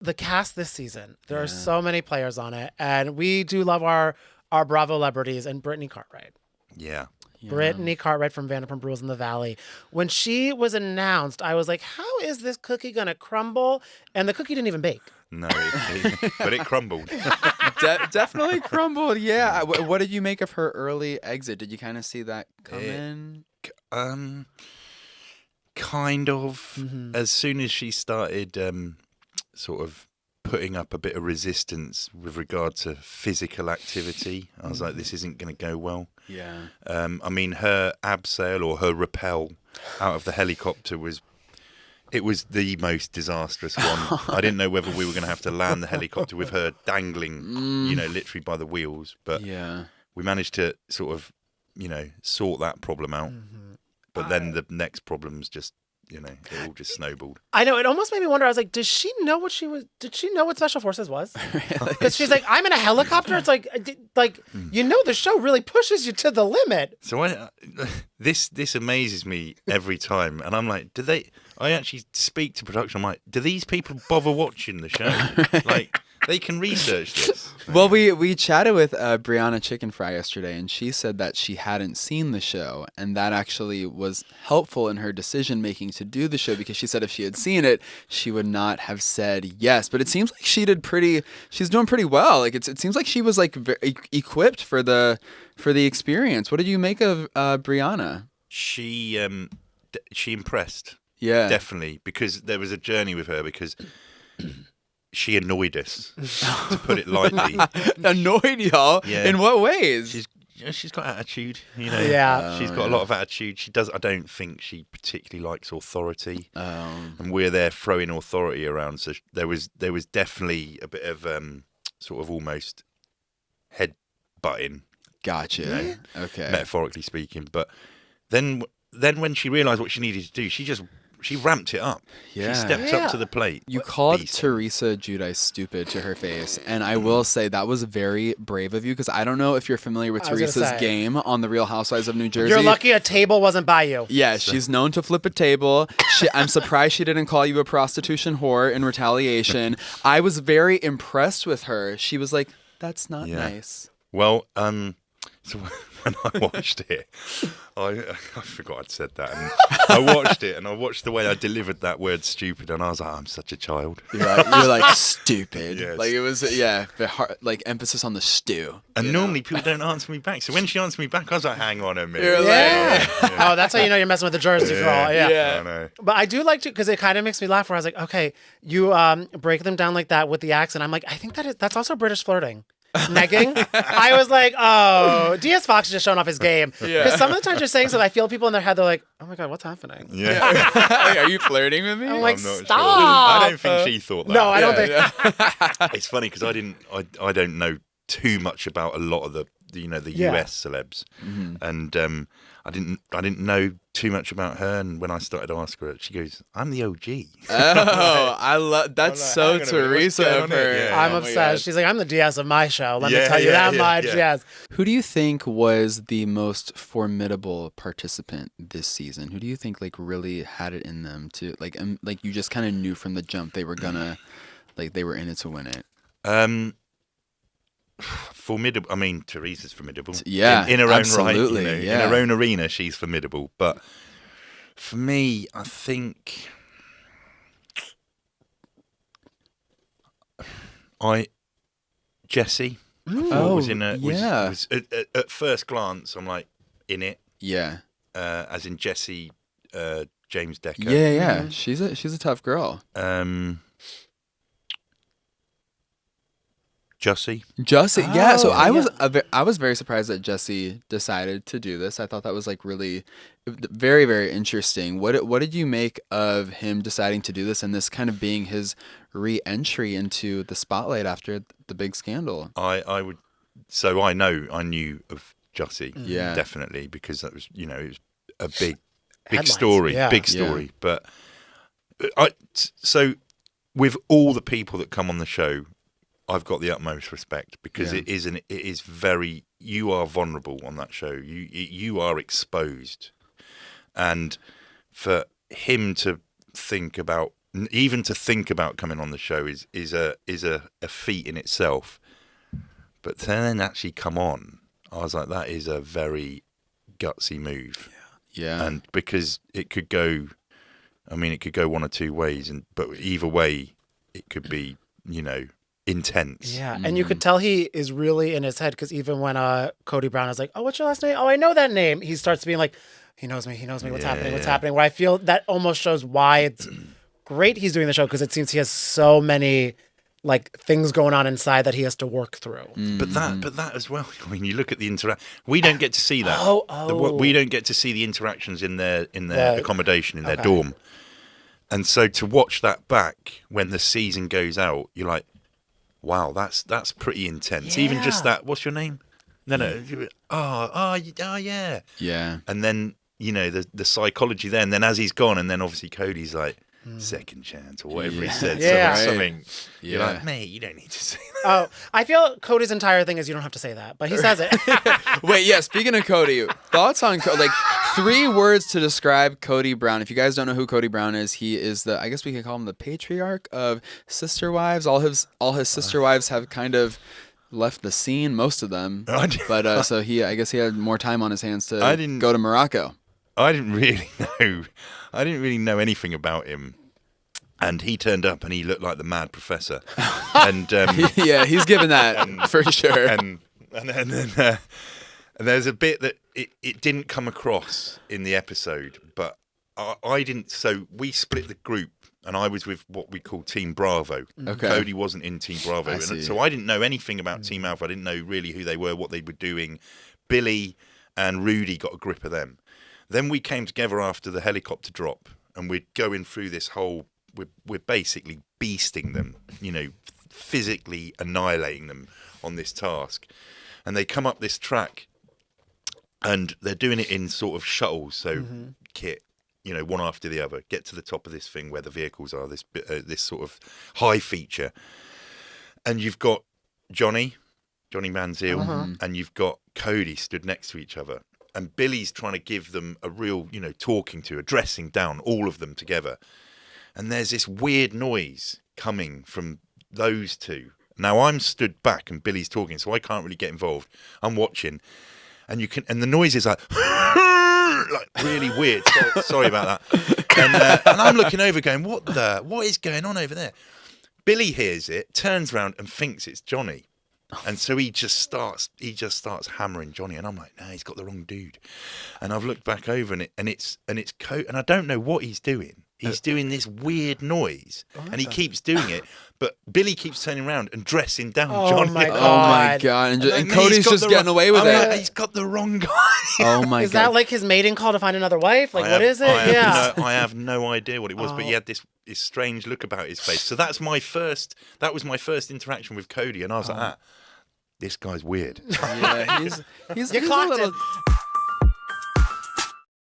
the cast this season. There are so many players on it, and we do love our Bravo celebrities and Brittany Cartwright. Yeah. Brittany Cartwright from Vanderpump Rules in the Valley. When she was announced, I was like, how is this cookie going to crumble? And the cookie didn't even bake. No, but it crumbled. Definitely crumbled. Yeah. What did you make of her early exit? Did you kind of see that come in? Kind of. Mm-hmm. As soon as she started sort of putting up a bit of resistance with regard to physical activity, I was like, this isn't going to go well. Yeah. I mean, her abseil or her rappel out of the helicopter was the most disastrous one. I didn't know whether we were going to have to land the helicopter with her dangling, literally by the wheels. But we managed to sort of, sort that problem out. Mm-hmm. But then the next problems just, it all just snowballed. I know. It almost made me wonder. I was like, did she know what Special Forces was? Because she's like, I'm in a helicopter. It's like, the show really pushes you to the limit. So this amazes me every time. And I'm like, I actually speak to production. I'm like, do these people bother watching the show? Like, they can research this. Well, we chatted with Briana Chicken Fry yesterday, and she said that she hadn't seen the show, and that actually was helpful in her decision making to do the show, because she said if she had seen it, she would not have said yes. But it seems like she's doing pretty well. Like it seems like she was like equipped for the experience. What did you make of Briana? She impressed. Yeah, definitely, because there was a journey with her, because she annoyed us, to put it lightly. Annoyed y'all? Yeah. In what ways? She's got attitude, Yeah. She's got a lot of attitude. I don't think she particularly likes authority. And we're there throwing authority around. So there was definitely a bit of sort of almost head butting. Gotcha. Okay. Metaphorically speaking. But then when she realised what she needed to do, she ramped it up. Yeah. She stepped up to the plate. You called Teresa Giudice stupid to her face, and I will say that was very brave of you, because I don't know if you're familiar with Teresa's game on The Real Housewives of New Jersey. You're lucky a table wasn't by you. Yeah, she's known to flip a table. I'm surprised she didn't call you a prostitution whore in retaliation. I was very impressed with her. She was like, that's not nice. Well, so when I watched it, I forgot I'd said that. And I watched it, and I watched the way I delivered that word "stupid," and I was like, I'm such a child. You're like stupid. Yes. Like it was, like emphasis on the stew. And normally people don't answer me back. So when she answered me back, I was like, hang on a minute. Oh, that's how you know you're messing with the Jersey girl. Yeah. I know. But I do like to, because it kind of makes me laugh, where I was like, okay, you break them down like that with the accent. I'm like, I think that's also British flirting. Negging. I was like, oh, DS Fox is just showing off his game. Because some of the times you're saying something, I feel people in their head, they're like, oh my God, what's happening? Yeah. Are you flirting with me? I'm like, I'm not stop. Sure. I don't think she thought that. No, I don't think. It's funny because I don't know too much about a lot of the US celebs, and I didn't know too much about her. And when I started to ask her, she goes, "I'm the OG." Oh, I love that's so Teresa of her. Yeah. I'm obsessed. She's like, I'm the DS of my show. Let me tell you that much. Yeah. Yes. Who do you think was the most formidable participant this season? Who do you think like really had it in them to like you just kind of knew from the jump they were gonna they were in it to win it? Formidable. I mean, Teresa's formidable. Yeah, in her own absolutely, right. In her own arena, she's formidable. But for me, I think Jessie. Was in a was at first glance, I'm like in it. Yeah. As in Jessie, James Decker. Yeah. She's a tough girl. Jussie. Yeah. So I was very surprised that Jussie decided to do this. I thought that was like really very, very interesting. What did you make of him deciding to do this, and this kind of being his re-entry into the spotlight after the big scandal? I knew of Jussie, definitely, because that was it was a big Headlines. story, big story. But so with all the people that come on the show, I've got the utmost respect, because it is very, you are vulnerable on that show. You are exposed, and for him to think about even to think about coming on the show is a feat in itself. But to then actually come on, I was like, that is a very gutsy move. Yeah. And because it could go, I mean, it could go one or two ways, but either way, it could be, intense. Yeah, and you could tell he is really in his head, because even when Cody Brown is like, "Oh, what's your last name? Oh, I know that name," he starts being like, He knows me. What's happening? Where I feel that almost shows why it's great he's doing the show, because it seems he has so many things going on inside that he has to work through. But that as well. I mean, you look at the we don't get to see that. We don't get to see the interactions in their accommodation, in their dorm. And so to watch that back when the season goes out, you're like, wow, that's pretty intense. Yeah. Even just that. What's your name? No. Yeah. Yeah. And then the psychology there, and then as he's gone, and then obviously Cody's like, second chance or whatever he said. Yeah. Something. You're like, mate, you don't need to say that. Oh, I feel Cody's entire thing is you don't have to say that, but he says it. Wait, yeah, speaking of Cody, thoughts on 3 words to describe Cody Brown. If you guys don't know who Cody Brown is, he is I guess we can call him the patriarch of Sister Wives. All his sister wives have kind of left the scene, most of them. But so I guess he had more time on his hands to go to Morocco. I didn't really know anything about him, and he turned up and he looked like the mad professor. And yeah, he's given that for sure. And then there's a bit that it didn't come across in the episode, but I didn't. So we split the group, and I was with what we call Team Bravo. Okay. Cody wasn't in Team Bravo, so I didn't know anything about Team Alpha. I didn't know really who they were, what they were doing. Billy and Rudy got a grip of them. Then we came together after the helicopter drop, and we're going through this whole. We're basically beasting them, physically annihilating them on this task. And they come up this track, and they're doing it in sort of shuttles. So Kit, one after the other, get to the top of this thing where the vehicles are. This sort of high feature, and you've got Johnny Manziel, and you've got Cody stood next to each other. And Billy's trying to give them a real, addressing down all of them together. And there's this weird noise coming from those two. Now I'm stood back and Billy's talking, so I can't really get involved. I'm watching, and the noise is like really weird. Sorry about that. And I'm looking over, going, what is going on over there? Billy hears it, turns around, and thinks it's Johnny. And so he just starts hammering Johnny, and I'm like, no, he's got the wrong dude. And I've looked back over, and it's Cody, and I don't know what he's doing. He's doing this weird noise, and he keeps doing it. But Billy keeps turning around and dressing down Johnny. Oh my god! And Cody's just getting away with it. He's got the wrong guy. Oh my god! Is that like his mating call to find another wife? What is it? I have no idea what it was, but he had this strange look about his face. So that was my first interaction with Cody, and I was like, this guy's weird. Yeah, he's you clocked a little. it.